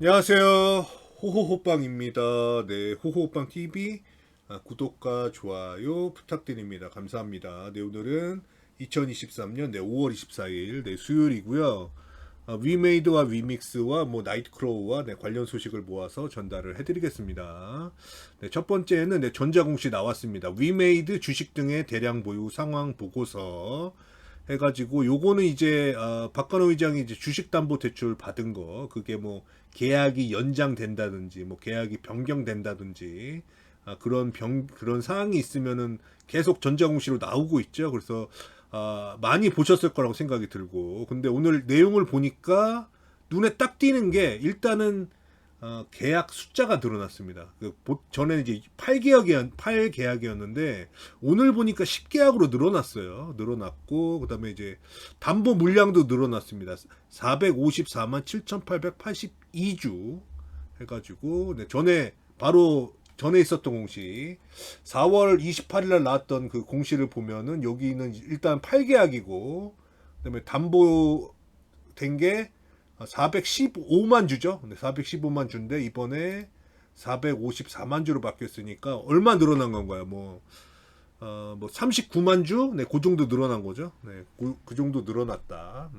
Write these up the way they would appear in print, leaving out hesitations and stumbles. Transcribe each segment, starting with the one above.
안녕하세요. 호호호빵입니다. 네, 호호호빵 TV 구독과 좋아요 부탁드립니다. 감사합니다. 네, 오늘은 2023년 5월 24일 수요일이고요. 위메이드와 위믹스와 나이트크로우와 관련 소식을 모아서 전달을 해드리겠습니다. 네, 첫 번째는 전자공시 나왔습니다. 위메이드 주식 등의 대량 보유 상황 보고서 해가지고 요거는 이제 박관호 의장이 이제 주식담보대출 받은 거 그게 계약이 연장된다든지 계약이 변경된다든지 그런 사항이 있으면은 계속 전자공시로 나오고 있죠. 그래서 많이 보셨을 거라고 생각이 들고 근데 오늘 내용을 보니까 눈에 딱 띄는 게 일단은 계약 숫자가 늘어났습니다. 전에는 이제 8계약이었는데 오늘 보니까 10계약으로 늘어났어요. 늘어났고 그다음에 이제 담보 물량도 늘어났습니다. 454만 7,882주 해가지고 바로 전에 있었던 공시 4월 28일 날 나왔던 그 공시를 보면은 여기는 일단 8계약이고 그다음에 담보 된게 415만 주죠. 415만 주인데 이번에 454만 주로 바뀌었으니까 얼마 늘어난 건가요? 39만 주? 네, 그 정도 늘어난 거죠. 네, 그 정도 늘어났다.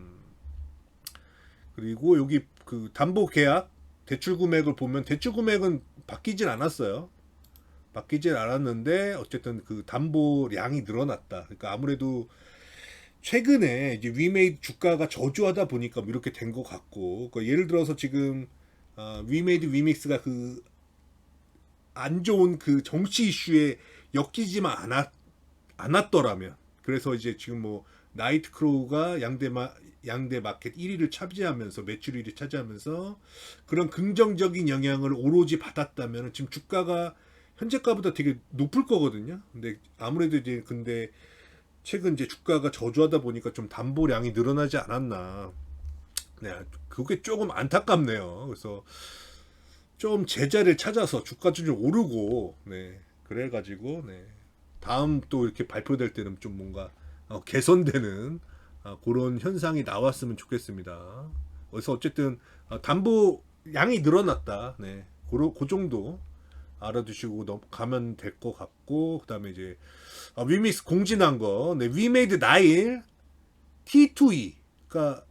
그리고 여기 그 담보 계약 대출 금액을 보면 대출 금액은 바뀌진 않았어요. 바뀌진 않았는데 어쨌든 그 담보량이 늘어났다. 그러니까 아무래도 최근에 이제 위메이드 주가가 저조하다 보니까 이렇게 된 것 같고 그러니까 예를 들어서 지금 위메이드 위믹스가 그 안 좋은 그 정치 이슈에 엮이지만 않았더라면 그래서 이제 지금 나이트 크로우가 양대 마켓 1위를 차지하면서 매출 1위 차지하면서 그런 긍정적인 영향을 오로지 받았다면 지금 주가가 현재가보다 되게 높을 거거든요. 근데 아무래도 이제 근데 최근 이제 주가가 저조하다 보니까 좀 담보량이 늘어나지 않았나. 네, 그게 조금 안타깝네요. 그래서 좀 제자리를 찾아서 주가 좀 오르고, 네, 그래가지고, 네, 다음 또 이렇게 발표될 때는 좀 뭔가 개선되는 그런 현상이 나왔으면 좋겠습니다. 그래서 어쨌든 담보 양이 늘어났다. 네, 그 정도 알아두시고 가면 될 것 같고 그다음에 이제 위믹스 공진한 거, 네, 위메이드 나일 T2E, 그러니까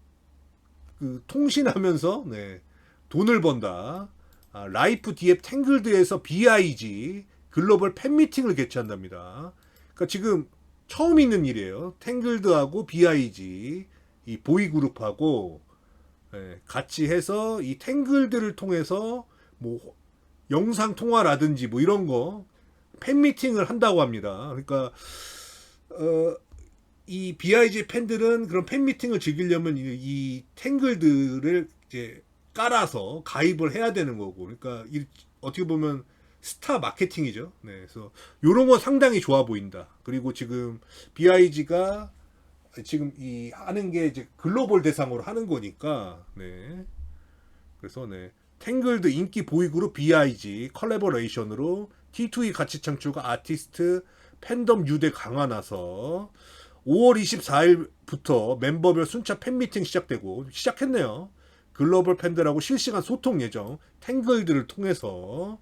그 통신하면서 네, 돈을 번다. 라이프 디앱 탱글드에서 BIG 글로벌 팬미팅을 개최한답니다. 그러니까 지금 처음 있는 일이에요. 탱글드하고 BIG 이 보이 그룹하고 같이 해서 이 탱글드를 통해서 뭐 영상 통화라든지 이런 거 팬미팅을 한다고 합니다. 그러니까 이 BIG 팬들은 그런 팬미팅을 즐기려면 이 탱글드를 이제 깔아서 가입을 해야 되는 거고, 그러니까 어떻게 보면 스타 마케팅이죠. 네, 그래서 요런 건 상당히 좋아 보인다. 그리고 지금 BIG가 지금 이 하는 게 이제 글로벌 대상으로 하는 거니까, 네. 그래서 네. 탱글드 인기 보이그룹 BIG 컬래버레이션으로 T2E 가치 창출과 아티스트 팬덤 유대 강화 나서 5월 24일부터 멤버별 순차 팬미팅 시작했네요. 글로벌 팬들하고 실시간 소통 예정 탱글드를 통해서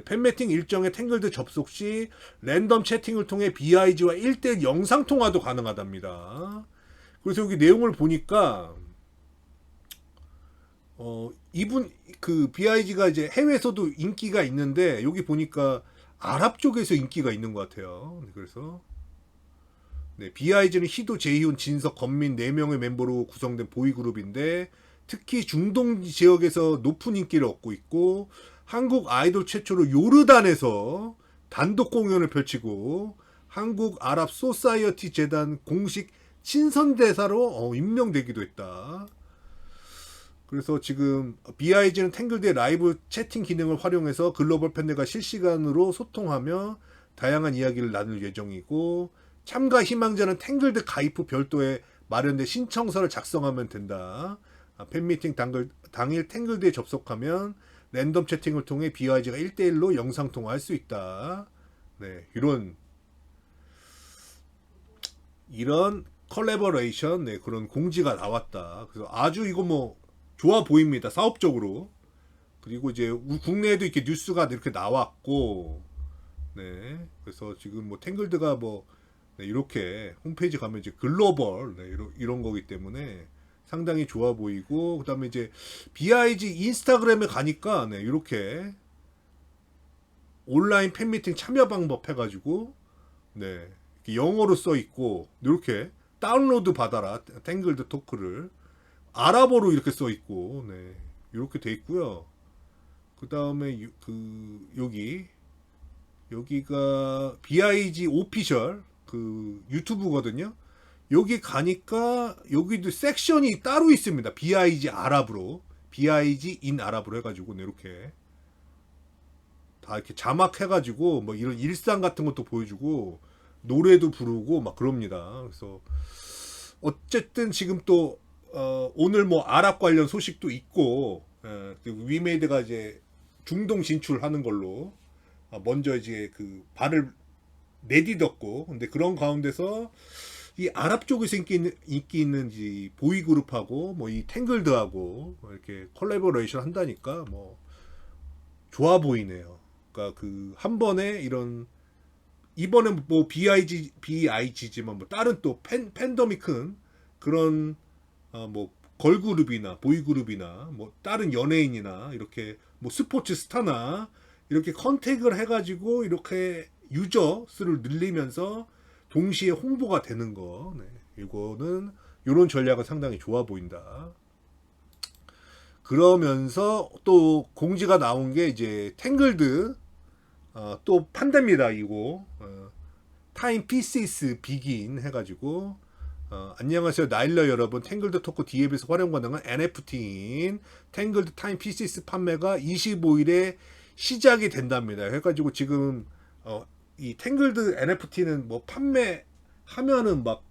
팬미팅 일정에 탱글드 접속 시 랜덤 채팅을 통해 BIG와 1대1 영상 통화도 가능하답니다. 그래서 여기 내용을 보니까 이분 그 BIG가 이제 해외에서도 인기가 있는데 여기 보니까 아랍 쪽에서 인기가 있는 것 같아요. 그래서 네, BIG는 희도, 제이훈, 진석, 건민 4명의 멤버로 구성된 보이그룹인데 특히 중동 지역에서 높은 인기를 얻고 있고 한국 아이돌 최초로 요르단에서 단독 공연을 펼치고 한국 아랍 소사이어티 재단 공식 친선대사로 임명되기도 했다. 그래서 지금 BIG는 탱글드의 라이브 채팅 기능을 활용해서 글로벌 팬들과 실시간으로 소통하며 다양한 이야기를 나눌 예정이고 참가 희망자는 탱글드 가입 후 별도의 마련된 신청서를 작성하면 된다. 팬미팅 당일 탱글드에 접속하면 랜덤 채팅을 통해 BIG가 1대1로 영상 통화할 수 있다. 네, 이런 컬래버레이션, 네, 그런 공지가 나왔다. 그래서 아주 이거 좋아 보입니다. 사업적으로. 그리고 이제 국내에도 이렇게 뉴스가 이렇게 나왔고, 네. 그래서 지금 뭐 탱글드가 뭐 네, 이렇게 홈페이지 가면 이제 글로벌 네, 이런 거기 때문에 상당히 좋아 보이고, 그다음에 이제 BIG 인스타그램에 가니까 네, 이렇게 온라인 팬미팅 참여 방법 해가지고 네, 이렇게 영어로 써 있고 이렇게 다운로드 받아라 탱글드 토크를 아랍어로 이렇게 써 있고 네, 이렇게 돼 있고요. 그 다음에 여기가 BIG 오피셜 그 유튜브거든요. 여기 가니까 여기도 섹션이 따로 있습니다. BIG 아랍으로, BIG 인 아랍으로 해가지고 네, 이렇게 다 이렇게 자막 해가지고 뭐 이런 일상 같은 것도 보여주고 노래도 부르고 막 그럽니다. 그래서 어쨌든 지금 또 오늘 뭐 아랍 관련 소식도 있고 위메이드가 이제 중동 진출하는 걸로 먼저 이제 그 발을 내디뎠고, 근데 그런 가운데서 이 아랍 쪽에서 인기 있는 이 보이 그룹하고 뭐 이 탱글드하고 뭐 이렇게 콜라보레이션 한다니까 뭐 좋아 보이네요. 그러니까 그 한 번에 이런 이번에 뭐 BIG지만 뭐 다른 또 팬덤이 큰 그런 뭐 걸그룹이나 보이그룹이나 뭐 다른 연예인이나 이렇게 뭐 스포츠 스타나 이렇게 컨택을 해가지고 이렇게 유저 수를 늘리면서 동시에 홍보가 되는 거. 네. 이거는 이런 전략은 상당히 좋아 보인다. 그러면서 또 공지가 나온 게 이제 탱글드 또 판답니다. 이거 타임 피시스 비긴 해가지고 안녕하세요 나일러 여러분, 탱글드 토크 D앱에서 활용 가능한 NFT인 탱글드 타임 피시스 판매가 25일에 시작이 된답니다. 해가지고 지금 이 탱글드 NFT는 뭐 판매하면은 막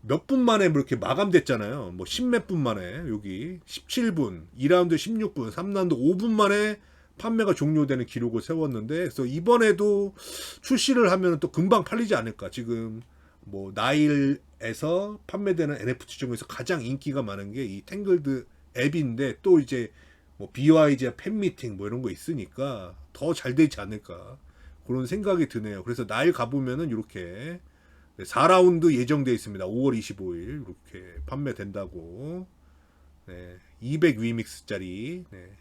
몇 분 만에 뭐 이렇게 마감됐잖아요. 뭐 10몇 분 만에, 여기 17분, 2라운드 16분, 3라운드 5분 만에 판매가 종료되는 기록을 세웠는데, 그래서 이번에도 출시를 하면 또 금방 팔리지 않을까. 지금 뭐 나일에서 판매되는 NFT 중에서 가장 인기가 많은 게 이 탱글드 앱인데, 또 이제 뭐 BYG 팬미팅 뭐 이런 거 있으니까 더 잘 되지 않을까 그런 생각이 드네요. 그래서 나일 가보면은 이렇게 4라운드 예정되어 있습니다. 5월 25일 이렇게 판매된다고. 네, 200 위믹스짜리. 네.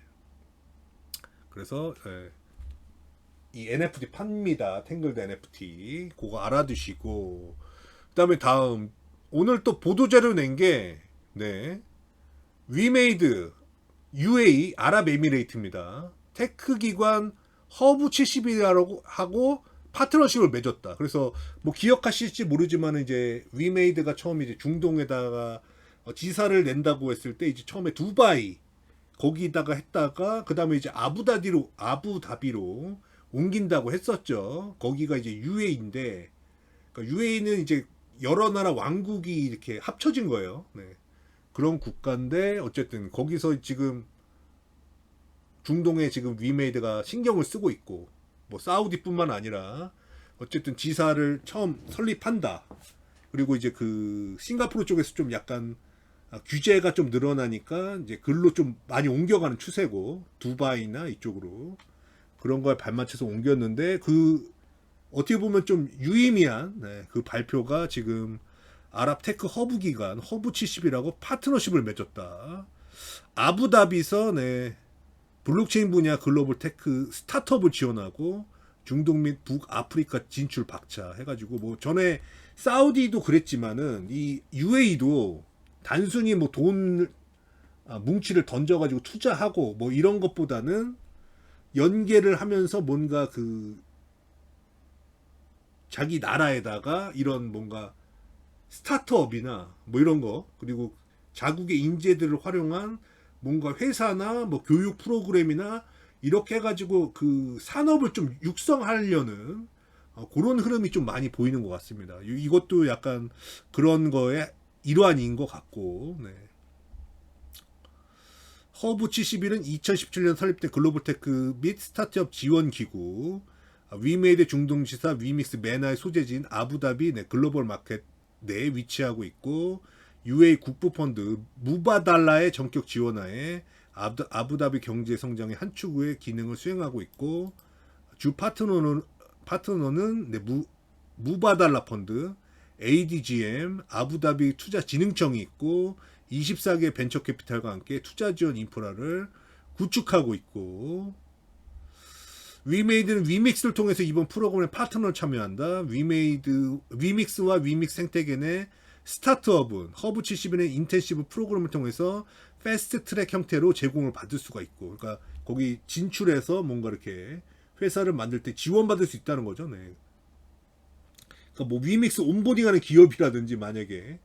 그래서 이 NFT 팝니다. 탱글드 NFT 그거 알아두시고, 그다음에 다음 오늘 또 보도자료 낸 게 네, 위메이드 UAE 아랍에미레이트입니다. 테크 기관 허브 70이라고 하고 파트너십을 맺었다. 그래서 뭐 기억하실지 모르지만 이제 위메이드가 처음 이제 중동에다가 지사를 낸다고 했을 때 이제 처음에 두바이 거기다가 했다가 그 다음에 이제 아부다비로 옮긴다고 했었죠. 거기가 이제 UAE인데, 그러니까 UAE는 이제 여러 나라 왕국이 이렇게 합쳐진 거예요. 네. 그런 국가인데 어쨌든 거기서 지금 중동에 지금 위메이드가 신경을 쓰고 있고, 뭐 사우디뿐만 아니라 어쨌든 지사를 처음 설립한다. 그리고 이제 그 싱가포르 쪽에서 좀 약간 규제가 좀 늘어나니까 이제 글로 좀 많이 옮겨가는 추세고, 두바이나 이쪽으로 그런 거에 발맞춰서 옮겼는데, 그 어떻게 보면 좀 유의미한 네, 그 발표가 지금 아랍 테크 허브 기관 허브 70이라고 파트너십을 맺었다. 아부다비서 네, 블록체인 분야 글로벌 테크 스타트업을 지원하고 중동 및 북아프리카 진출 박차 해가지고, 뭐 전에 사우디도 그랬지만은 이 UAE도 단순히 뭐 돈 뭉치를 던져가지고 투자하고 뭐 이런 것보다는 연계를 하면서 뭔가 그 자기 나라에다가 이런 뭔가 스타트업이나 뭐 이런 거, 그리고 자국의 인재들을 활용한 뭔가 회사나 뭐 교육 프로그램이나 이렇게 해가지고 그 산업을 좀 육성하려는 그런 흐름이 좀 많이 보이는 것 같습니다. 이것도 약간 그런 거에 일환인 것 같고, 네. 허브 71은 2017년 설립된 글로벌 테크 및 스타트업 지원 기구, 위메이드 중동지사 위믹스 메나의 소재지인 아부다비 네, 글로벌 마켓 내에 위치하고 있고, UAE 국부펀드 무바달라의 전격 지원하에 아부다비 경제 성장의 한 축의 기능을 수행하고 있고 주 파트너는 네, 무바달라 펀드, ADGM, 아부다비 투자진흥청이 있고 24개 벤처 캐피탈과 함께 투자 지원 인프라를 구축하고 있고 위메이드는 위믹스를 통해서 이번 프로그램에 파트너를 참여한다. 위믹스와 위믹스 생태계 스타트업은 허브 70인의 인텐시브 프로그램을 통해서 패스트 트랙 형태로 제공을 받을 수가 있고 그러니까 거기 진출해서 뭔가 이렇게 회사를 만들 때 지원받을 수 있다는 거죠. 네. 그러니까 뭐 위믹스 온보딩하는 기업이라든지 만약에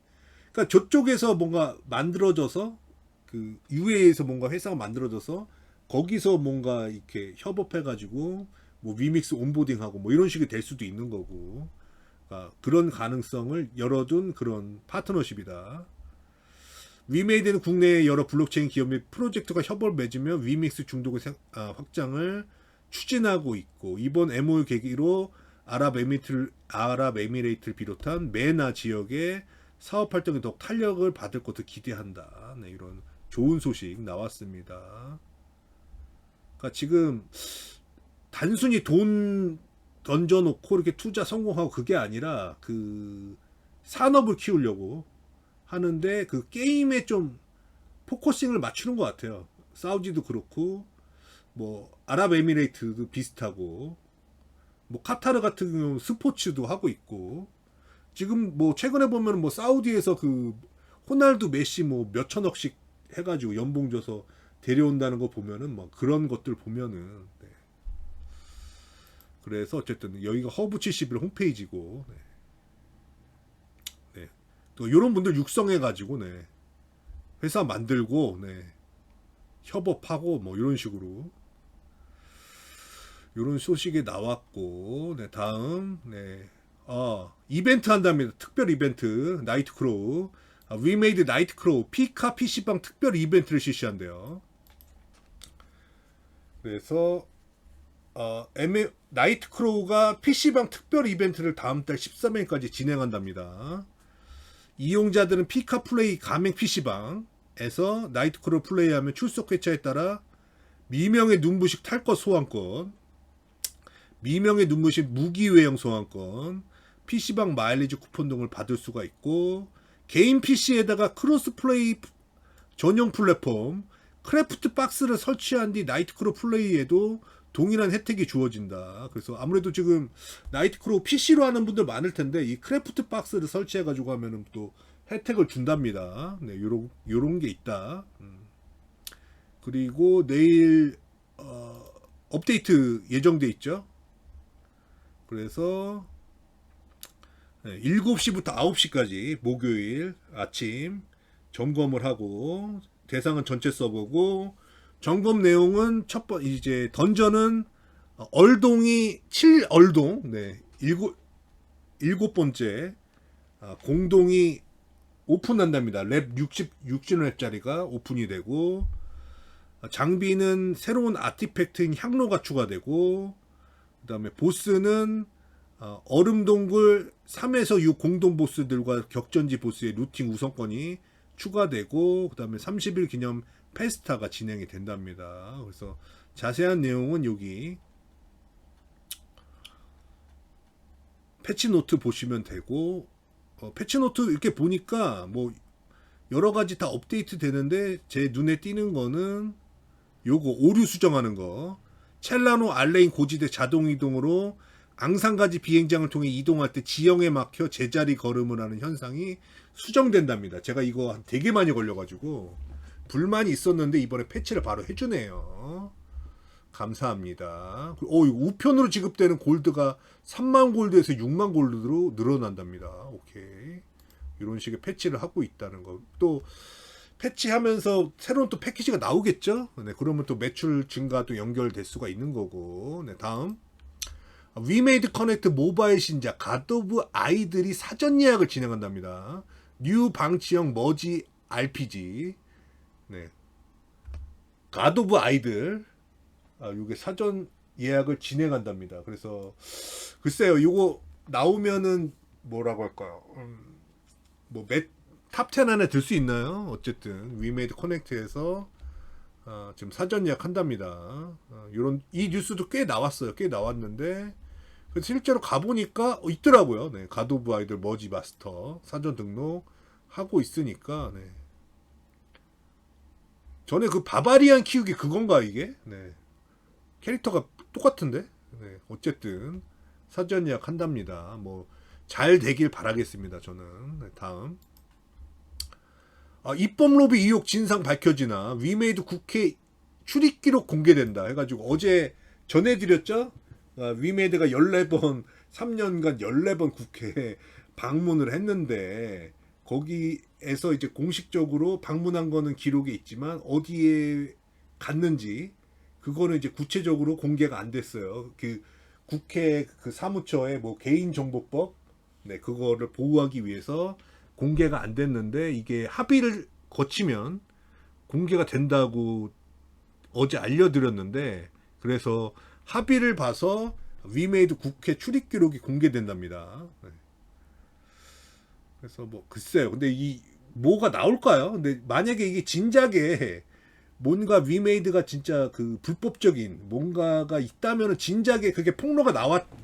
그러니까 저쪽에서 뭔가 만들어져서 그 UA에서 뭔가 회사가 만들어져서 거기서 뭔가 이렇게 협업해가지고 뭐 위믹스 온보딩하고 뭐 이런 식이 될 수도 있는 거고 그러니까 그런 가능성을 열어둔 그런 파트너십이다. 위메이드는 국내의 여러 블록체인 기업 및 프로젝트가 협업을 맺으며 위믹스 중독의 확장을 추진하고 있고 이번 MOU 계기로 아랍에미레이트를 비롯한 메나 지역의 사업 활동에 더욱 탄력을 받을 것을 기대한다. 네, 이런 좋은 소식 나왔습니다. 그러니까 지금 단순히 돈 던져놓고 이렇게 투자 성공하고 그게 아니라 그 산업을 키우려고 하는데 그 게임에 좀 포커싱을 맞추는 것 같아요. 사우디도 그렇고 뭐 아랍에미레이트도 비슷하고 뭐 카타르 같은 경우 스포츠도 하고 있고 지금 뭐 최근에 보면 뭐 사우디에서 그 호날두 메시 뭐 몇천억씩 해가지고 연봉 줘서 데려온다는 거 보면은 뭐 그런 것들 보면은 네. 그래서 어쨌든 여기가 허브 71 홈페이지고 네. 네. 또 이런 분들 육성해가지고 네. 회사 만들고 네. 협업하고 뭐 이런 식으로 이런 소식이 나왔고 네. 다음 네. 이벤트 한답니다. 특별 이벤트 나이트 크로우 위메이드 나이트 크로우 피카 PC방 특별 이벤트를 실시한대요. 그래서 나이트 크로우가 PC방 특별 이벤트를 다음 달 13일까지 진행한답니다. 이용자들은 피카 플레이 가맹 PC방에서 나이트 크로우 플레이하면 출석 회차에 따라 미명의 눈부식 탈것 소환권, 미명의 눈부식 무기 외형 소환권, PC방 마일리지 쿠폰 등을 받을 수가 있고 개인 PC에다가 크로스 플레이 전용 플랫폼 크래프트 박스를 설치한 뒤 나이트크로우 플레이에도 동일한 혜택이 주어진다. 그래서 아무래도 지금 나이트크로우 PC로 하는 분들 많을 텐데 이 크래프트 박스를 설치해가지고 하면은 또 혜택을 준답니다. 네, 요런 게 있다. 그리고 내일 업데이트 예정돼 있죠. 그래서 7시부터 9시까지 목요일 아침 점검을 하고 대상은 전체 서버고 점검 내용은 이제 던전은 얼동이 7얼동 네, 7번째 공동이 오픈한답니다. 랩 66랩짜리가 오픈이 되고 장비는 새로운 아티팩트인 향로가 추가되고 그 다음에 보스는 얼음동굴 3에서 6 공동 보스들과 격전지 보스의 루팅 우선권이 추가되고 그 다음에 30일 기념 페스타가 진행이 된답니다. 그래서 자세한 내용은 여기 패치노트 보시면 되고 패치노트 이렇게 보니까 뭐 여러가지 다 업데이트 되는데 제 눈에 띄는 거는 요거 오류 수정하는 거 첼라노 알레인 고지대 자동이동으로 앙상가지 비행장을 통해 이동할 때 지형에 막혀 제자리 걸음을 하는 현상이 수정된답니다. 제가 이거 되게 많이 걸려가지고 불만이 있었는데 이번에 패치를 바로 해주네요. 감사합니다. 우편으로 지급되는 골드가 3만 골드에서 6만 골드로 늘어난답니다. 오케이. 이런 식의 패치를 하고 있다는 거. 또 패치하면서 새로운 또 패키지가 나오겠죠. 네, 그러면 또 매출 증가도 연결될 수가 있는 거고. 네, 다음 위메이드 커넥트 모바일 신작 갓 오브 아이들이 사전 예약을 진행한답니다. 뉴 방치형 머지 RPG 네. 갓 오브 아이들 요게 사전 예약을 진행한답니다. 그래서 글쎄요 요거 나오면은 뭐라고 할까요? 뭐 탑10 안에 들 수 있나요? 어쨌든 위메이드 커넥트에서 지금 사전 예약한답니다. 이 뉴스도 꽤 나왔어요. 꽤 나왔는데 그래서 실제로 가보니까 있더라고요. 네, 갓 오브 아이돌 머지 마스터 사전 등록 하고 있으니까. 네. 전에 그 바바리안 키우기 그건가 이게? 네. 캐릭터가 똑같은데. 네. 어쨌든 사전 예약한답니다. 뭐 잘 되길 바라겠습니다. 저는. 네, 다음. 입법 로비 의혹 진상 밝혀지나 위메이드 국회 출입 기록 공개된다 해가지고 어제 전해드렸죠. 위메이드가 14번 3년간 14번 국회에 방문을 했는데 거기에서 이제 공식적으로 방문한 거는 기록에 있지만 어디에 갔는지 그거는 이제 구체적으로 공개가 안 됐어요. 그 국회 그 사무처의 뭐 개인정보법 네 그거를 보호하기 위해서 공개가 안 됐는데 이게 합의를 거치면 공개가 된다고 어제 알려드렸는데 그래서 합의를 봐서 위메이드 국회 출입 기록이 공개된답니다. 네. 그래서 뭐 글쎄요. 근데 이 뭐가 나올까요? 근데 만약에 이게 진작에 뭔가 위메이드가 진짜 그 불법적인 뭔가가 있다면은 진작에 그게 폭로가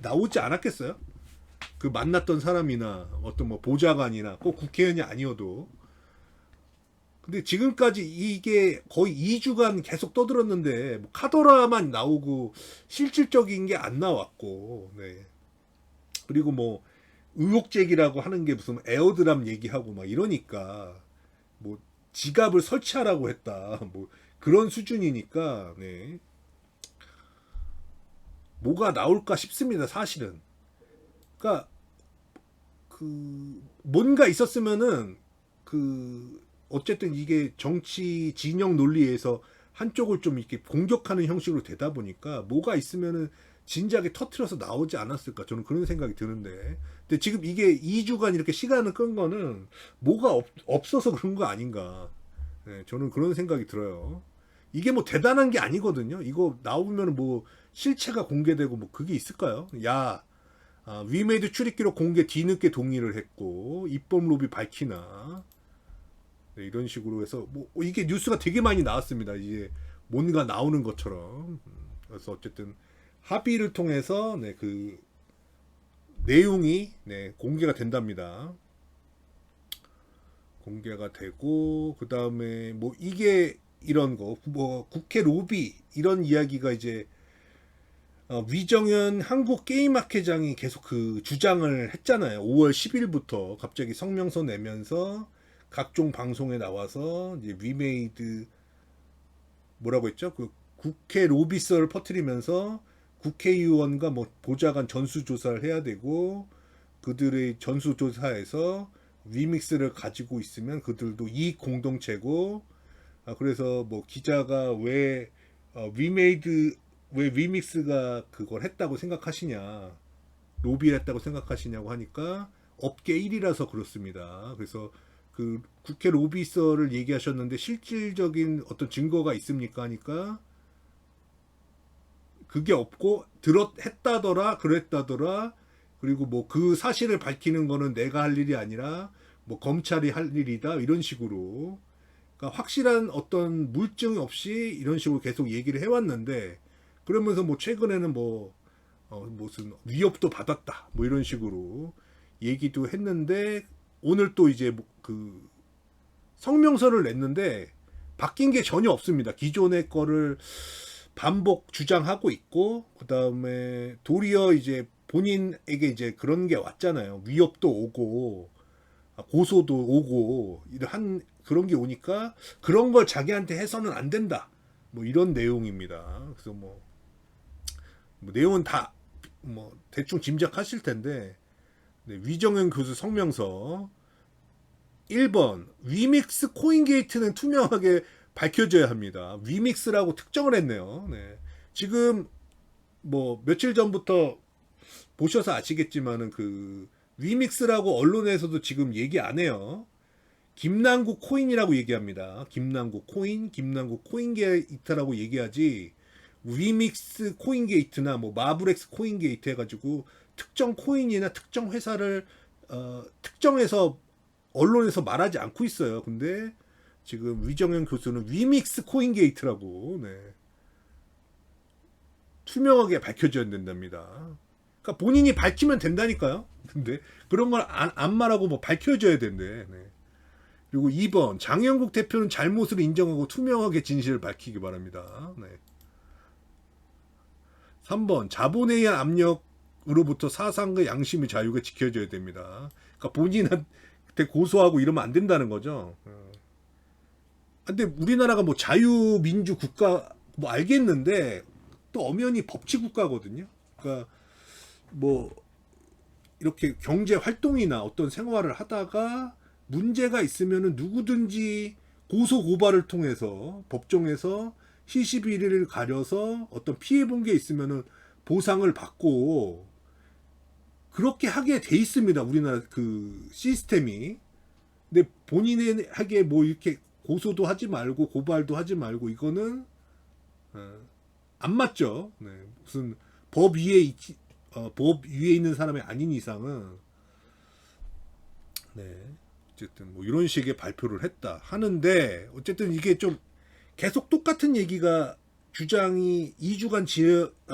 나오지 않았겠어요? 그 만났던 사람이나 어떤 뭐 보좌관이나 꼭 국회의원이 아니어도. 근데 지금까지 이게 거의 2주간 계속 떠들었는데 뭐 카더라만 나오고 실질적인 게 안 나왔고. 네. 그리고 뭐 의혹 제기라고 하는 게 무슨 에어드랍 얘기하고 막 이러니까 뭐 지갑을 설치하라고 했다. 뭐 그런 수준이니까 네. 뭐가 나올까 싶습니다. 사실은. 그러니까 그 뭔가 있었으면은 그 어쨌든 이게 정치 진영 논리에서 한쪽을 좀 이렇게 공격하는 형식으로 되다 보니까 뭐가 있으면은 진작에 터트려서 나오지 않았을까 저는 그런 생각이 드는데 근데 지금 이게 2주간 이렇게 시간을 끈 거는 뭐가 없어서 그런 거 아닌가 네, 저는 그런 생각이 들어요. 이게 뭐 대단한 게 아니거든요. 이거 나오면 뭐 실체가 공개되고 뭐 그게 있을까요? 야 위메이드 출입기록 공개 뒤늦게 동의를 했고 입법 로비 밝히나 네, 이런 식으로 해서 뭐 이게 뉴스가 되게 많이 나왔습니다. 이제 뭔가 나오는 것처럼 그래서 어쨌든 합의를 통해서 네, 그 내용이 네, 공개가 된답니다. 공개가 되고 그 다음에 뭐 이게 이런 거 뭐 국회 로비 이런 이야기가 이제 위정현 한국게임학회장이 계속 그 주장을 했잖아요. 5월 10일부터 갑자기 성명서 내면서 각종 방송에 나와서 이제 위메이드 뭐라고 했죠? 그 국회 로비설을 퍼뜨리면서 국회의원과 뭐 보좌관 전수조사를 해야 되고 그들의 전수조사에서 위믹스를 가지고 있으면 그들도 이익 공동체고 그래서 뭐 기자가 왜 위메이드 왜 위믹스가 그걸 했다고 생각하시냐 로비를 했다고 생각하시냐고 하니까 업계 1위라서 그렇습니다. 그래서 그 국회 로비설을 얘기하셨는데 실질적인 어떤 증거가 있습니까 하니까 그게 없고 했다더라 그랬다더라 그리고 뭐 그 사실을 밝히는 거는 내가 할 일이 아니라 뭐 검찰이 할 일이다 이런 식으로 그러니까 확실한 어떤 물증 없이 이런 식으로 계속 얘기를 해왔는데 그러면서 뭐 최근에는 뭐 무슨 위협도 받았다 뭐 이런 식으로 얘기도 했는데 오늘 또 이제 그 성명서를 냈는데 바뀐 게 전혀 없습니다. 기존의 거를 반복 주장하고 있고 그 다음에 도리어 이제 본인에게 이제 그런 게 왔잖아요. 위협도 오고 고소도 오고 한 그런 게 오니까 그런 걸 자기한테 해서는 안 된다. 뭐 이런 내용입니다. 그래서 뭐 내용은 다 뭐 대충 짐작하실 텐데 네, 위정현 교수 성명서 1번 위믹스 코인게이트는 투명하게 밝혀져야 합니다. 위믹스라고 특정을 했네요. 네. 지금 뭐 며칠 전부터 보셔서 아시겠지만은 그 위믹스라고 언론에서도 지금 얘기 안 해요. 김남국 코인이라고 얘기합니다. 김남국 코인, 김남국 코인게이트라고 얘기하지 위믹스 코인게이트나 뭐 마블엑스 코인게이트 해가지고 특정 코인이나 특정 회사를 특정해서 언론에서 말하지 않고 있어요. 근데 지금 위정현 교수는 위믹스 코인 게이트라고 투명하게 밝혀져야 된답니다. 그러니까 본인이 밝히면 된다니까요. 근데 그런 걸 안 말하고 뭐 밝혀져야 된대. 그리고 2번 장영국 대표는 잘못을 인정하고 투명하게 진실을 밝히기 바랍니다. 3번 자본에 의한 압력으로부터 사상과 양심의 자유가 지켜져야 됩니다. 그러니까 본인한테 고소하고 이러면 안 된다는 거죠. 근데 우리나라가 뭐 자유민주 국가 뭐 알겠는데 또 엄연히 법치 국가거든요. 그러니까 뭐 이렇게 경제 활동이나 어떤 생활을 하다가 문제가 있으면은 누구든지 고소 고발을 통해서 법정에서 시시비리를 가려서 어떤 피해 본 게 있으면은 보상을 받고 그렇게 하게 돼 있습니다. 우리나라 그 시스템이. 근데 본인에게 뭐 이렇게 고소도 하지 말고 고발도 하지 말고 이거는 안 맞죠. 무슨 법 위에 있는 사람이 아닌 이상은 어쨌든 뭐 이런 식의 발표를 했다 하는데 어쨌든 이게 좀 계속 똑같은 얘기가 주장이 2주간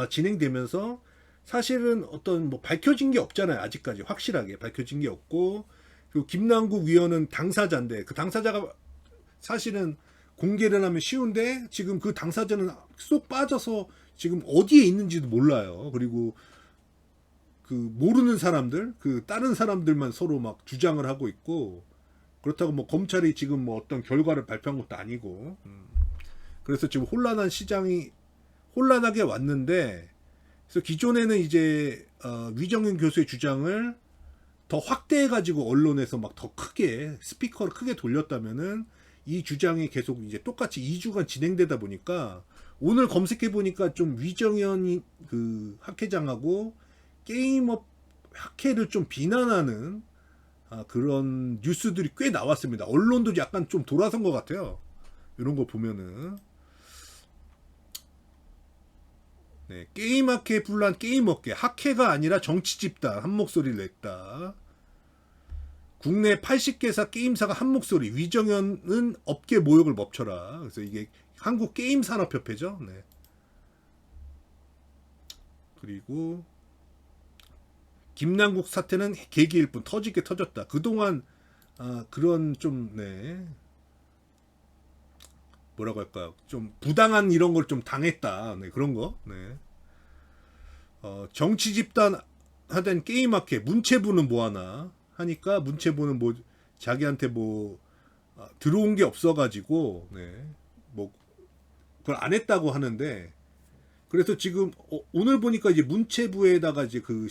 진행되면서 사실은 어떤 뭐 밝혀진 게 없잖아요. 아직까지 확실하게 밝혀진 게 없고 그리고 김남국 위원은 당사자인데 그 당사자가 사실은 공개를 하면 쉬운데 지금 그 당사자는 쏙 빠져서 지금 어디에 있는지도 몰라요. 그리고 그 모르는 사람들, 그 다른 사람들만 서로 막 주장을 하고 있고 그렇다고 뭐 검찰이 지금 뭐 어떤 결과를 발표한 것도 아니고 그래서 지금 혼란한 시장이 혼란하게 왔는데 그래서 기존에는 이제 위정현 교수의 주장을 더 확대해 가지고 언론에서 막 더 크게 스피커를 크게 돌렸다면은 이 주장이 계속 이제 똑같이 2주간 진행되다 보니까 오늘 검색해 보니까 좀 위정현 그 학회장하고 게임업 학회를 좀 비난하는 그런 뉴스들이 꽤 나왔습니다. 언론도 약간 좀 돌아선 것 같아요. 이런 거 보면은 게임학회에 불난 게임업계 학회가 아니라 정치 집단 한 목소리를 냈다. 국내 80개사 게임사가 한 목소리 위정현은 업계 모욕을 멈춰라. 그래서 이게 한국게임산업협회죠. 그리고 김남국 사태는 계기일 뿐 터지게 터졌다. 그동안 그런 좀 뭐라고 할까요? 좀 부당한 이런 걸 좀 당했다. 그런 거. 정치 집단 하던 게임학회 문체부는 뭐 하나 하니까 문체부는 뭐 자기한테 뭐 들어온 게 없어가지고 뭐 그걸 안 했다고 하는데 그래서 지금 오늘 보니까 이제 문체부에다가 이제 그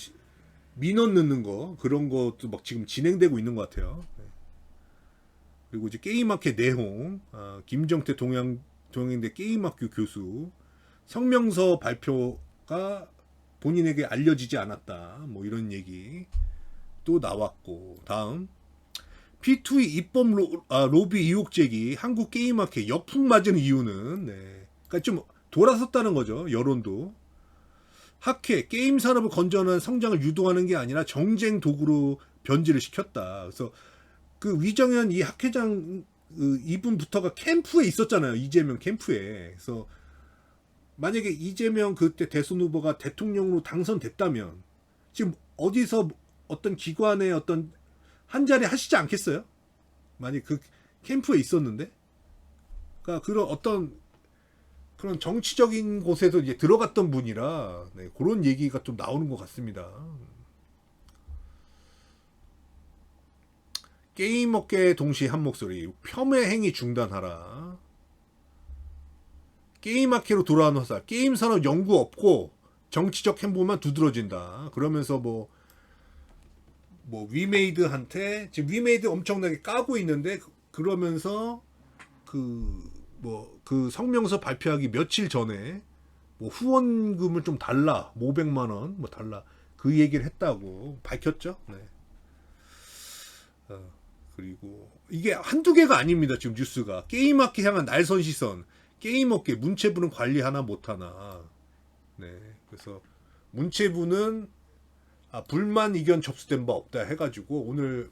민원 넣는 거 그런 것도 막 지금 진행되고 있는 것 같아요. 그리고 이제 게임학회 내홍 김정태 동양대 게임학교 교수 성명서 발표가 본인에게 알려지지 않았다. 뭐 이런 얘기 또 나왔고 다음 P2E 입법 로비 의혹 제기 한국게임학회 역풍 맞은 이유는 그러니까 좀 돌아섰다는 거죠. 여론도 학회 게임 산업을 건전한 성장을 유도하는 게 아니라 정쟁 도구로 변질을 시켰다. 그래서 그 위정현 이 학회장 이분부터가 캠프에 있었잖아요. 이재명 캠프에. 그래서 만약에 이재명 그때 대선 후보가 대통령으로 당선됐다면 지금 어디서 어떤 기관의 어떤 한 자리 하시지 않겠어요? 만약 그 캠프에 있었는데, 그러니까 그런 어떤 그런 정치적인 곳에도 이제 들어갔던 분이라 그런 얘기가 좀 나오는 것 같습니다. 게임업계 동시에 한 목소리 폄훼 행위 중단하라. 게임학회로 돌아온 화살 게임 산업 연구 없고 정치적 행보만 두드러진다. 그러면서 뭐 위메이드한테 지금 위메이드 엄청나게 까고 있는데 그러면서 그 성명서 발표하기 며칠 전에 뭐 후원금을 좀 달라 500만 원 뭐 달라 그 얘기를 했다고 밝혔죠. 그리고 이게 한두 개가 아닙니다. 지금 뉴스가 게임학회 향한 날선 시선 게임업계 문체부는 관리 하나 못하나. 그래서 문체부는 불만 의견 접수된 바 없다 해가지고 오늘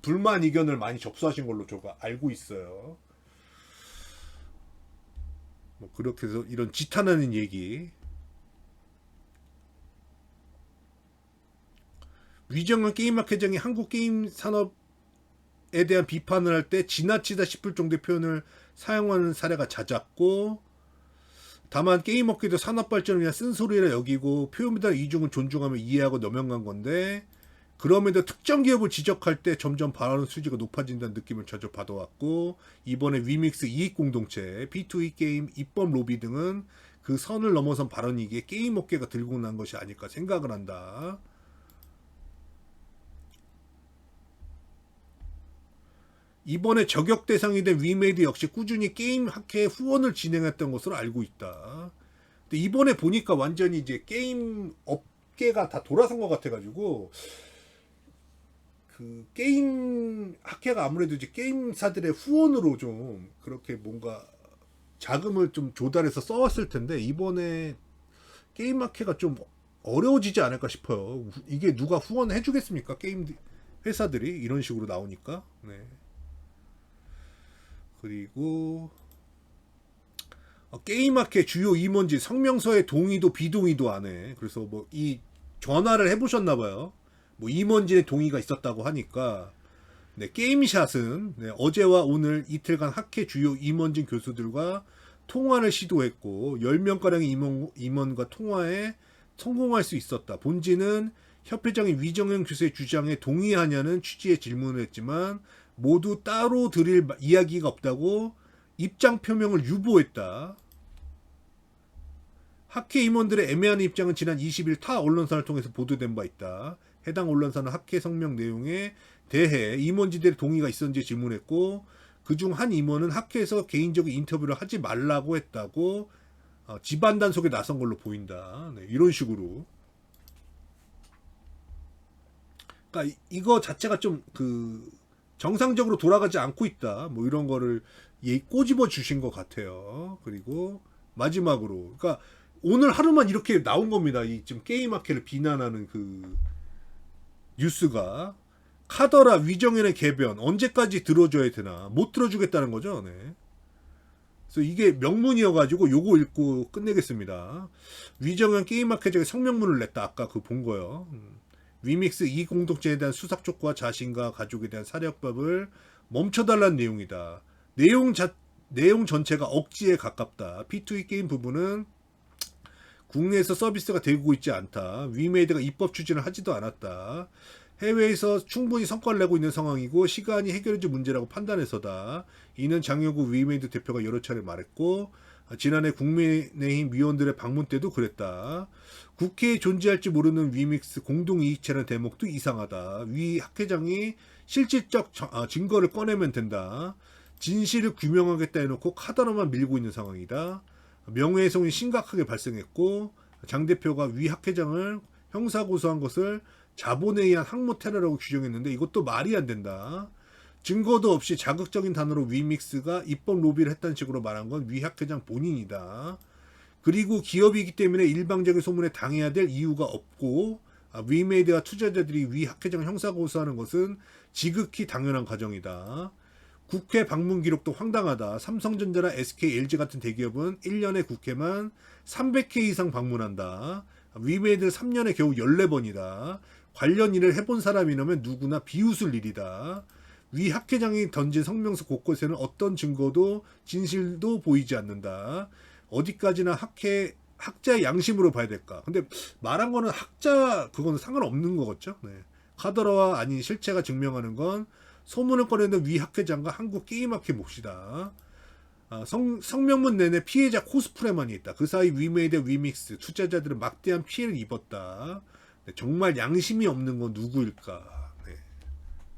불만 의견을 많이 접수하신 걸로 제가 알고 있어요. 뭐 그렇게 해서 이런 지탄하는 얘기. 위정은 게임학회장이 한국 게임 산업에 대한 비판을 할 때 지나치다 싶을 정도의 표현을 사용하는 사례가 잦았고, 다만 게임업계도 산업 발전을 위한 쓴소리라 여기고 표현보다 이중은 존중하며 이해하고 넘어간 건데, 그럼에도 특정 기업을 지적할 때 점점 발언 수지가 높아진다는 느낌을 자주 받아왔고, 이번에 위믹스 이익공동체, B2E 게임, 입법 로비 등은 그 선을 넘어선 발언이기에 게임업계가 들고 난 것이 아닐까 생각을 한다. 이번에 저격 대상이 된 위메이드 역시 꾸준히 게임 학회 후원을 진행했던 것으로 알고 있다. 근데 이번에 보니까 완전히 이제 게임 업계가 다 돌아선 것 같아가지고, 그 게임 학회가 아무래도 이제 게임사들의 후원으로 좀 그렇게 뭔가 자금을 좀 조달해서 써왔을 텐데, 이번에 게임 학회가 좀 어려워지지 않을까 싶어요. 이게 누가 후원해 주겠습니까? 게임 회사들이 이런 식으로 나오니까. 네. 그리고 게임학회 주요 임원진 성명서에 동의도 비동의도 안 해. 그래서 뭐 이 전화를 해보셨나봐요. 뭐 임원진의 동의가 있었다고 하니까. 네, 게임샷은 네, 어제와 오늘 이틀간 학회 주요 임원진 교수들과 통화를 시도했고 10명가량의 임원과 통화에 성공할 수 있었다. 본진은 협회장인 위정현 교수의 주장에 동의하냐는 취지의 질문을 했지만 모두 따로 드릴 이야기가 없다고 입장 표명을 유보했다. 학회 임원들의 애매한 입장은 지난 20일 타 언론사를 통해서 보도된 바 있다. 해당 언론사는 학회 성명 내용에 대해 임원진들의 동의가 있었는지 질문했고 그중 한 임원은 학회에서 개인적인 인터뷰를 하지 말라고 했다고 집안 단속에 나선 걸로 보인다. 네, 이런 식으로. 그러니까 이거 자체가 좀 그 정상적으로 돌아가지 않고 있다. 뭐 이런 거를 꼬집어 주신 것 같아요. 그리고 마지막으로, 그러니까 오늘 하루만 이렇게 나온 겁니다. 이 지금 게임 학회를 비난하는 그 뉴스가. 카더라 위정현의 개변 언제까지 들어줘야 되나? 못 들어주겠다는 거죠. 네. 그래서 이게 명문이어가지고 요거 읽고 끝내겠습니다. 위정현 게임 학회장이 성명문을 냈다. 아까 그 본 거요. 위믹스 이 공동체에 대한 수사 촉구와 자신과 가족에 대한 사력법을 멈춰달라는 내용이다. 내용 전체가 억지에 가깝다. P2E 게임 부분은 국내에서 서비스가 되고 있지 않다. 위메이드가 입법 추진을 하지도 않았다. 해외에서 충분히 성과를 내고 있는 상황이고 시간이 해결해줄 문제라고 판단해서다. 이는 장영구 위메이드 대표가 여러 차례 말했고 지난해 국민의힘 위원들의 방문 때도 그랬다. 국회에 존재할지 모르는 위믹스 공동이익체라는 대목도 이상하다. 위 학회장이 실질적 증거를 꺼내면 된다. 진실을 규명하겠다 해놓고 카더라만 밀고 있는 상황이다. 명예훼손이 심각하게 발생했고 장 대표가 위 학회장을 형사고소한 것을 자본에 의한 항모 테러라고 규정했는데 이것도 말이 안 된다. 증거도 없이 자극적인 단어로 위믹스가 입법 로비를 했다는 식으로 말한 건 위 학회장 본인이다. 그리고 기업이기 때문에 일방적인 소문에 당해야 될 이유가 없고 위메이드와 투자자들이 위 학회장을 형사고소하는 것은 지극히 당연한 과정이다. 국회 방문 기록도 황당하다. 삼성전자나 SK, LG 같은 대기업은 1년에 국회만 300회 이상 방문한다. 위메이드는 3년에 겨우 14번이다. 관련 일을 해본 사람이라면 누구나 비웃을 일이다. 위 학회장이 던진 성명서 곳곳에는 어떤 증거도 진실도 보이지 않는다. 어디까지나 학자의 양심으로 봐야 될까? 근데 말한 거는 학자 그거는 상관없는 거겠죠. 네. 카더라와 아닌 실체가 증명하는 건 소문을 꺼내는 위 학회장과 한국 게임학회 몫이다. 성명문 내내 피해자 코스프레만 있다. 그 사이 위메이드 위믹스 투자자들은 막대한 피해를 입었다. 네, 정말 양심이 없는 건 누구일까? 네.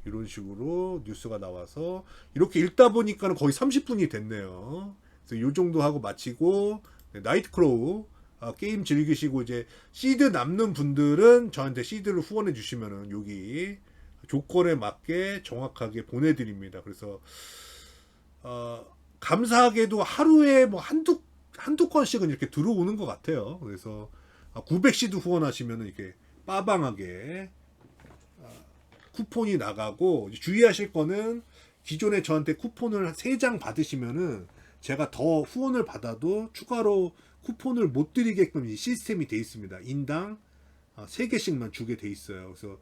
이런 식으로 뉴스가 나와서 이렇게 읽다 보니까 거의 30분이 됐네요. 그래서 요 정도 하고 마치고 네, 나이트크로우 게임 즐기시고 이제 시드 남는 분들은 저한테 시드를 후원해 주시면은 여기 조건에 맞게 정확하게 보내드립니다. 그래서 감사하게도 하루에 뭐 한두 건씩은 이렇게 들어오는 것 같아요. 그래서 900시드 후원하시면은 이렇게 빠방하게 쿠폰이 나가고 주의하실 거는 기존에 저한테 쿠폰을 3장 받으시면은 제가 더 후원을 받아도 추가로 쿠폰을 못 드리게끔 이 시스템이 돼 있습니다. 인당 3개씩만 주게 돼 있어요. 그래서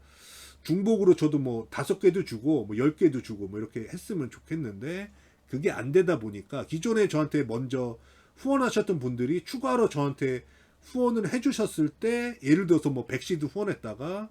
중복으로 저도 뭐 5개도 주고 뭐 10개도 주고 뭐 이렇게 했으면 좋겠는데 그게 안 되다 보니까 기존에 저한테 먼저 후원하셨던 분들이 추가로 저한테 후원을 해주셨을 때 예를 들어서 뭐 100시드 후원했다가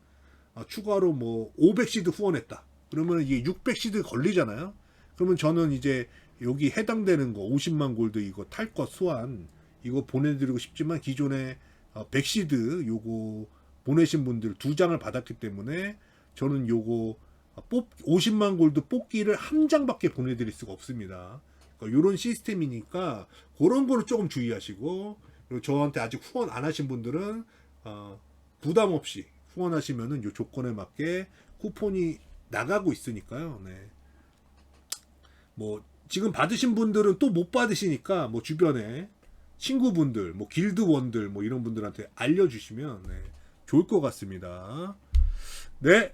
추가로 뭐 500시드 후원했다. 그러면 이게 600시드 걸리잖아요. 그러면 저는 이제 여기 해당되는 거 50만 골드 이거 탈 것 소환 이거 보내드리고 싶지만 기존에 100시드 요거 보내신 분들 2장을 받았기 때문에 저는 요거 50만 골드 뽑기를 한 장밖에 보내드릴 수가 없습니다. 그러니까 요런 시스템이니까 그런 거를 조금 주의하시고 그리고 저한테 아직 후원 안 하신 분들은 부담 없이 후원하시면은 요 조건에 맞게 쿠폰이 나가고 있으니까요. 네. 뭐 지금 받으신 분들은 또 못 받으시니까 뭐 주변에 친구분들, 뭐 길드원들 뭐 이런 분들한테 알려주시면 네, 좋을 것 같습니다. 네.